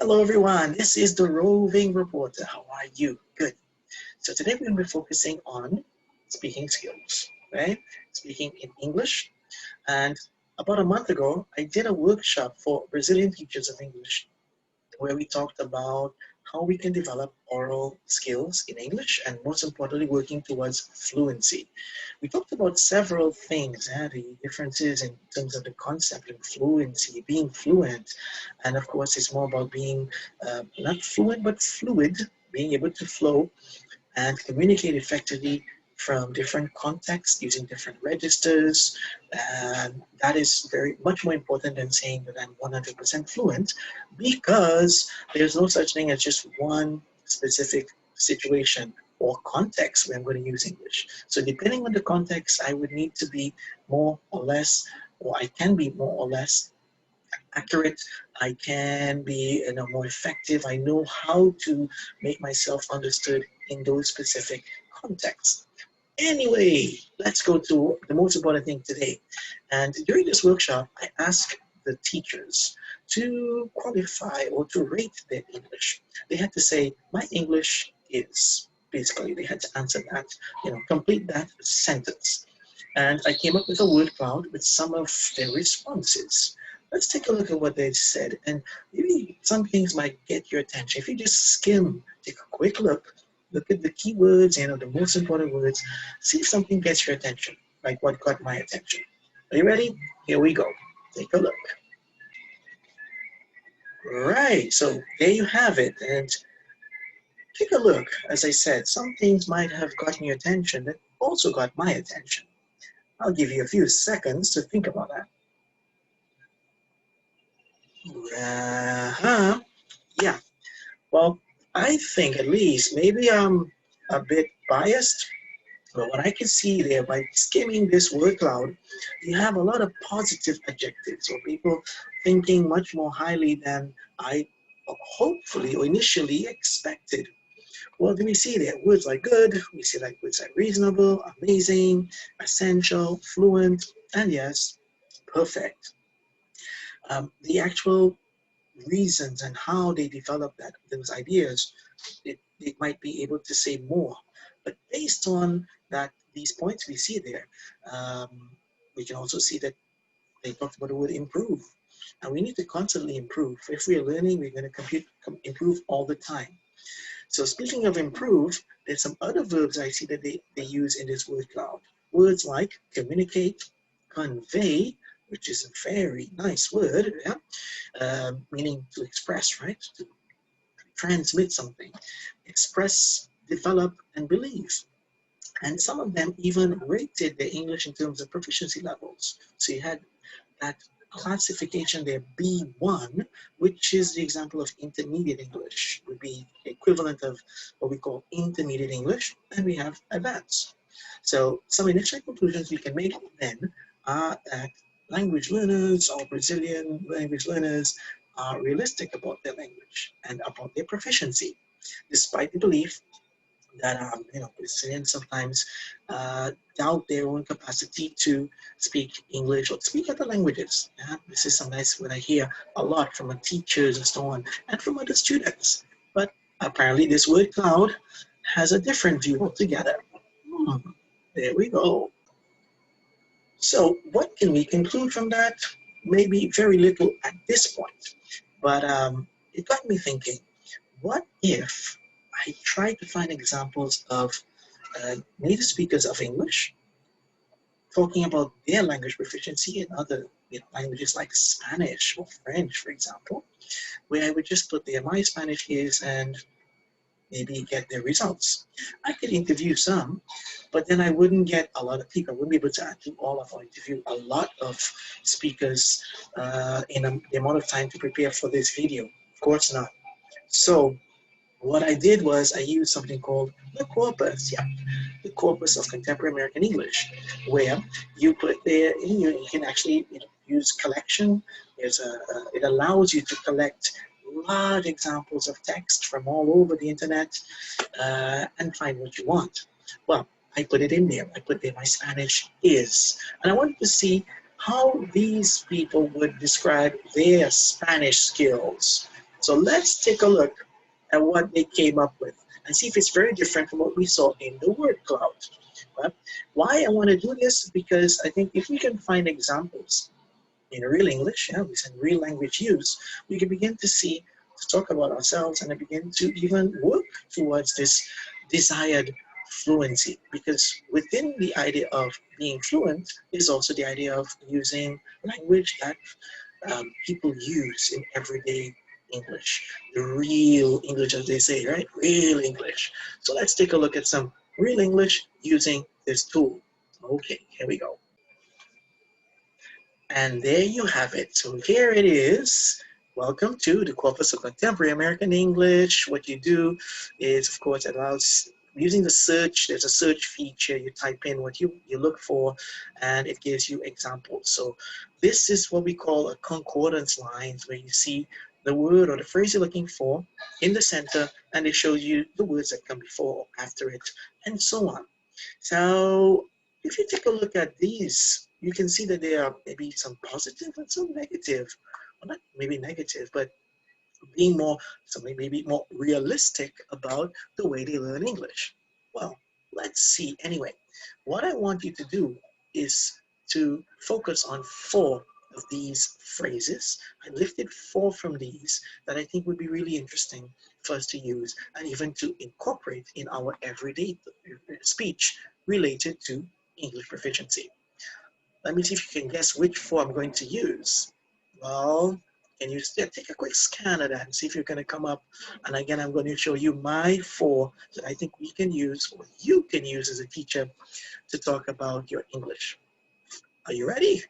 Hello everyone, this is the Roving Reporter. How are you? Good. So today we're going to be focusing on speaking skills, right? Speaking in English. And about a month ago, I did a workshop for Brazilian teachers of English where we talked about how we can develop oral skills in English and most importantly, working towards fluency. We talked about several things, the differences in terms of the concept of fluency, being fluent, and of course, it's more about being not fluent but fluid, being able to flow and communicate effectively from different contexts using different registers. And that is very much more important than saying that I'm 100% fluent because there's no such thing as just one specific situation or context where I'm going to use English. So depending on the context, I would need to be more or less, or I can be more or less accurate. I can be more effective. I know how to make myself understood in those specific contexts. Anyway, let's go to the most important thing today. And during this workshop, I asked the teachers to qualify or to rate their English. They had to say, my English is, basically, they had to answer that, complete that sentence. And I came up with a word cloud with some of their responses. Let's take a look at what they said, and maybe some things might get your attention. If you just skim, take a quick look at the keywords, the most important words, see if something gets your attention, like what got my attention. Are you ready? Here we go. Take a look. Right, so there you have it, and take a look. As I said, some things might have gotten your attention that also got my attention. I'll give you a few seconds to think about that. Yeah. Well, I think at least maybe I'm a bit biased, but what I can see there by skimming this word cloud, you have a lot of positive adjectives or people thinking much more highly than I hopefully or initially expected. What do we see there? Words like good, we see like words like reasonable, amazing, essential, fluent, and yes, perfect. The actual reasons and how they develop those ideas, it might be able to say more. But based on these points we see there, we can also see that they talked about the word improve. And we need to constantly improve. If we are learning, we're going to improve all the time. So speaking of improve, there's some other verbs I see that they use in this word cloud. Words like communicate, convey, which is a very nice word, yeah? Meaning to express, right? To transmit something, express, develop, and believe. And some of them even rated their English in terms of proficiency levels. So you had that classification there, B1, which is the example of intermediate English, would be equivalent of what we call intermediate English, and we have advanced. So some initial conclusions we can make then are that language learners or Brazilian language learners are realistic about their language and about their proficiency, despite the belief that Brazilians sometimes doubt their own capacity to speak English or speak other languages. Yeah? This is sometimes what I hear a lot from teachers and so on, and from other students. But apparently this word cloud has a different view altogether. There we go. So what can we conclude from that? Maybe very little at this point, but it got me thinking, what if I try to find examples of native speakers of English talking about their language proficiency in other languages like Spanish or French, for example, where I would just put there my Spanish is and maybe get their results. I could interview some, but then I wouldn't get a lot of people. I wouldn't be able to do all of our interview a lot of speakers in the amount of time to prepare for this video. Of course not. So what I did was I used something called the Corpus, the Corpus of Contemporary American English, where you put there, you can actually use collection. It allows you to collect large examples of text from all over the internet and find what you want. Well, I put it in there. I put there my Spanish is. And I wanted to see how these people would describe their Spanish skills. So let's take a look at what they came up with and see if it's very different from what we saw in the word cloud. Well, why I want to do this? Because I think if we can find examples in real English, with real language use, we can begin to see, to talk about ourselves and begin to even work towards this desired fluency. Because within the idea of being fluent is also the idea of using language that people use in everyday English, the real English, as they say, right? Real English. So let's take a look at some real English using this tool. Okay, here we go. And there you have it. So here it is. Welcome to the Corpus of Contemporary American English. What you do is, of course, it allows using the search. There's a search feature. You type in what you look for, and it gives you examples. So this is what we call a concordance lines, where you see the word or the phrase you're looking for in the center, and it shows you the words that come before or after it, and so on. So if you take a look at these, you can see that there are maybe some positive and some negative. Well, not maybe negative, but being more, something maybe more realistic about the way they learn English. Well, let's see. Anyway, what I want you to do is to focus on 4 of these phrases. I lifted 4 from these that I think would be really interesting for us to use and even to incorporate in our everyday speech related to English proficiency. Let me see if you can guess which 4 I'm going to use. Well, can you take a quick scan of that and see if you're going to come up? And again, I'm going to show you my 4 that I think we can use, or you can use as a teacher, to talk about your English. Are you ready?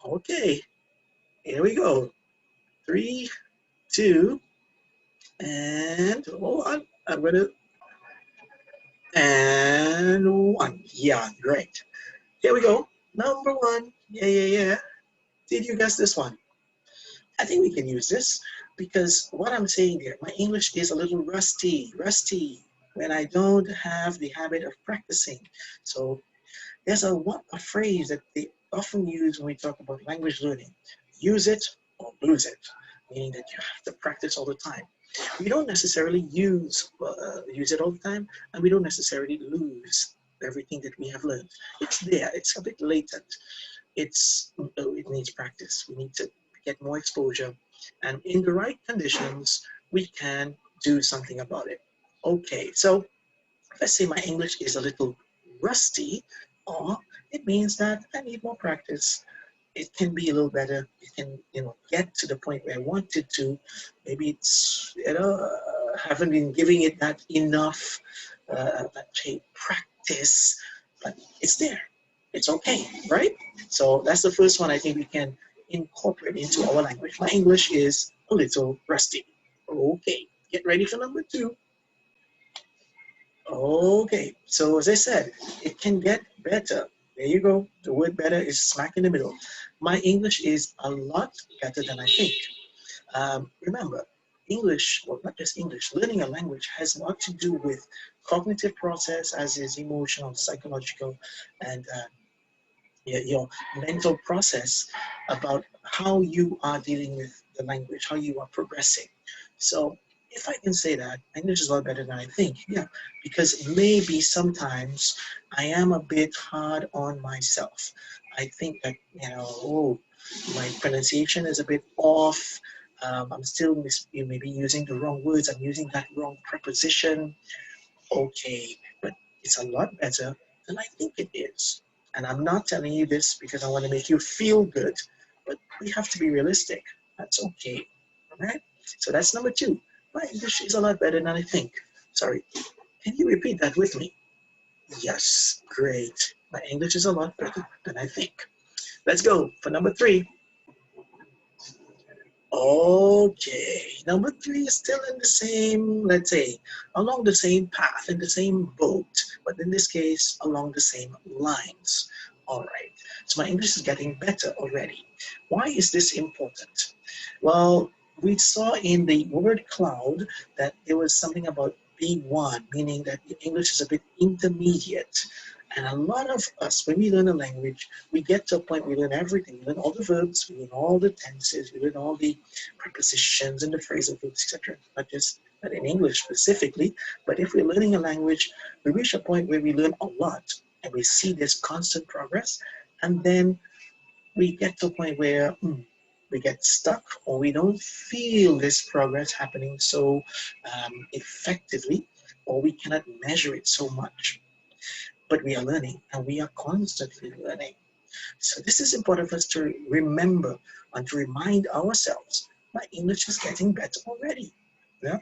Okay, here we go. 3, 2, and hold on. I'm going to, and 1. Yeah, great. Here we go. Number 1. Yeah. Did you guess this one? I think we can use this because what I'm saying here, my English is a little rusty when I don't have the habit of practicing. So there's a phrase that they often use when we talk about language learning. Use it or lose it, meaning that you have to practice all the time. We don't necessarily use it all the time, and we don't necessarily lose everything that we have learned. It's there. It's a bit latent. It needs practice. We need to get more exposure, and in the right conditions, we can do something about it. Okay, so let's say my English is a little rusty, or it means that I need more practice. It can be a little better. It can, get to the point where I want it to. Maybe it's, haven't been giving it that enough, practice, but it's there. It's okay, right? So that's the first one I think we can incorporate into our language. My English is a little rusty. Okay, get ready for number 2. Okay, so as I said, it can get better. There you go. The word better is smack in the middle. My English is a lot better than I think. Remember, English, well, not just English, learning a language has a lot to do with cognitive process, as is emotional, psychological, and your mental process about how you are dealing with the language, how you are progressing. So if I can say that, English is a lot better than I think, yeah, because maybe sometimes I am a bit hard on myself. I think that, my pronunciation is a bit off. I'm still maybe using the wrong words. I'm using that wrong preposition. Okay, but it's a lot better than I think it is. And I'm not telling you this because I want to make you feel good, but we have to be realistic. That's okay, all right? So that's number 2. My English is a lot better than I think. Sorry, can you repeat that with me? Yes, great. My English is a lot better than I think. Let's go for number 3. Okay, number 3 is still in the same, let's say, along the same path, in the same boat, but in this case, along the same lines. All right, so my English is getting better already. Why is this important? Well, we saw in the word cloud that there was something about B1, meaning that the English is a bit intermediate. And a lot of us, when we learn a language, we get to a point we learn everything. We learn all the verbs, we learn all the tenses, we learn all the prepositions and the phrasal verbs, etc. Not in English specifically, but if we're learning a language, we reach a point where we learn a lot and we see this constant progress, and then we get to a point where we get stuck or we don't feel this progress happening so effectively, or we cannot measure it so much. But we are learning and we are constantly learning. So this is important for us to remember and to remind ourselves, my English is getting better already. Yeah?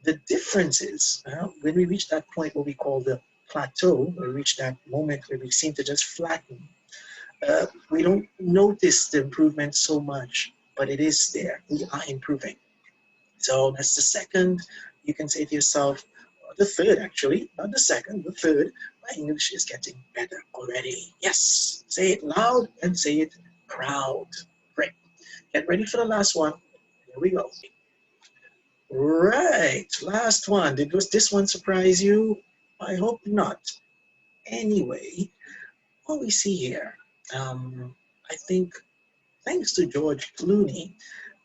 The difference is when we reach that point what we call the plateau, we reach that moment where we seem to just flatten, we don't notice the improvement so much, but it is there. We are improving. So that's the second. You can say to yourself, the third actually, not the second, the third, my English is getting better already. Yes, say it loud and say it proud. Great. Get ready for the last one. Here we go. Right, last one. Did this one surprise you? I hope not. Anyway, what we see here, I think thanks to George Clooney,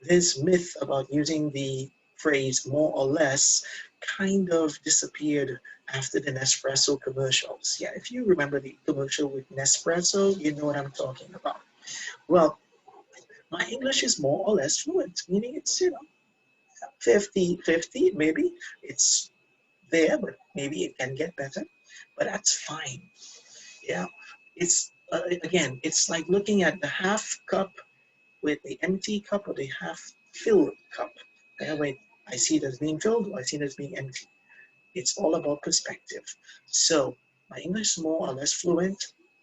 this myth about using the phrase more or less kind of disappeared after the Nespresso commercials. Yeah, if you remember the commercial with Nespresso, you know what I'm talking about. Well, my English is more or less fluent, meaning it's, 50-50, maybe. It's there, but maybe it can get better. But that's fine. Yeah, it's, again, it's like looking at the half cup with the empty cup or the half filled cup. Wait, I see it as being filled or I see it as being empty. It's all about perspective. So my English is more or less fluent.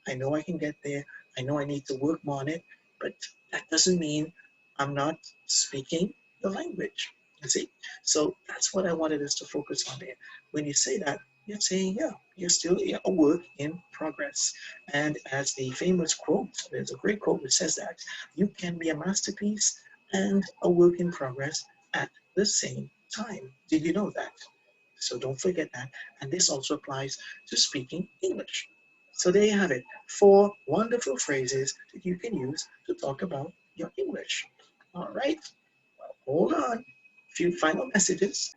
I know I can get there. I know I need to work more on it, but that doesn't mean I'm not speaking the language. You see? So that's what I wanted us to focus on there. When you say that, you're saying, yeah, you're still a work in progress. And as the famous quote, there's a great quote which says that you can be a masterpiece and a work in progress at the same time. Did you know that? So don't forget that. And this also applies to speaking English. So there you have it. 4 wonderful phrases that you can use to talk about your English. All right. Well, hold on. A few final messages.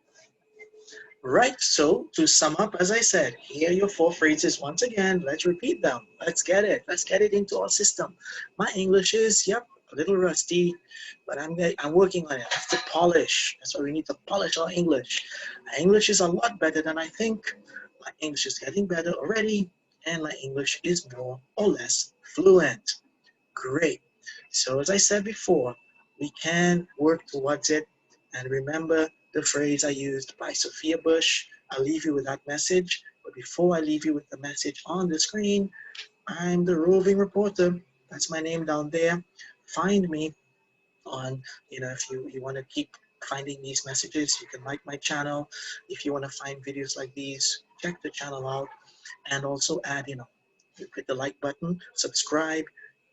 Right, so to sum up, as I said, here are your 4 phrases once again. Let's repeat them. Let's get it. Let's get it into our system. My English is, yep, a little rusty, but I'm working on it. I have to polish. That's why we need to polish our English. My English is a lot better than I think. My English is getting better already, and my English is more or less fluent. Great. So as I said before, we can work towards it. And remember the phrase I used by Sophia Bush. I'll leave you with that message. But before I leave you with the message on the screen, I'm the roving reporter. That's my name down there. Find me on, if you want to keep finding these messages, you can like my channel. If you want to find videos like these, check the channel out. And also add, you click the like button, subscribe,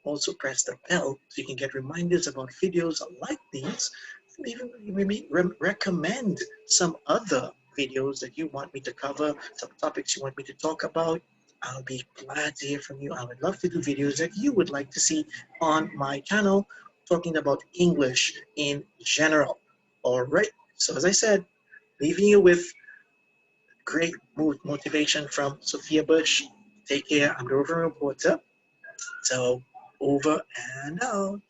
also press the bell so you can get reminders about videos like these, and even maybe recommend some other videos that you want me to cover, some topics you want me to talk about. I'll be glad to hear from you. I would love to do videos that you would like to see on my channel talking about English in general. All right, so as I said, leaving you with great motivation from Sophia Bush. Take care. I'm the Rover Reporter. So over and out.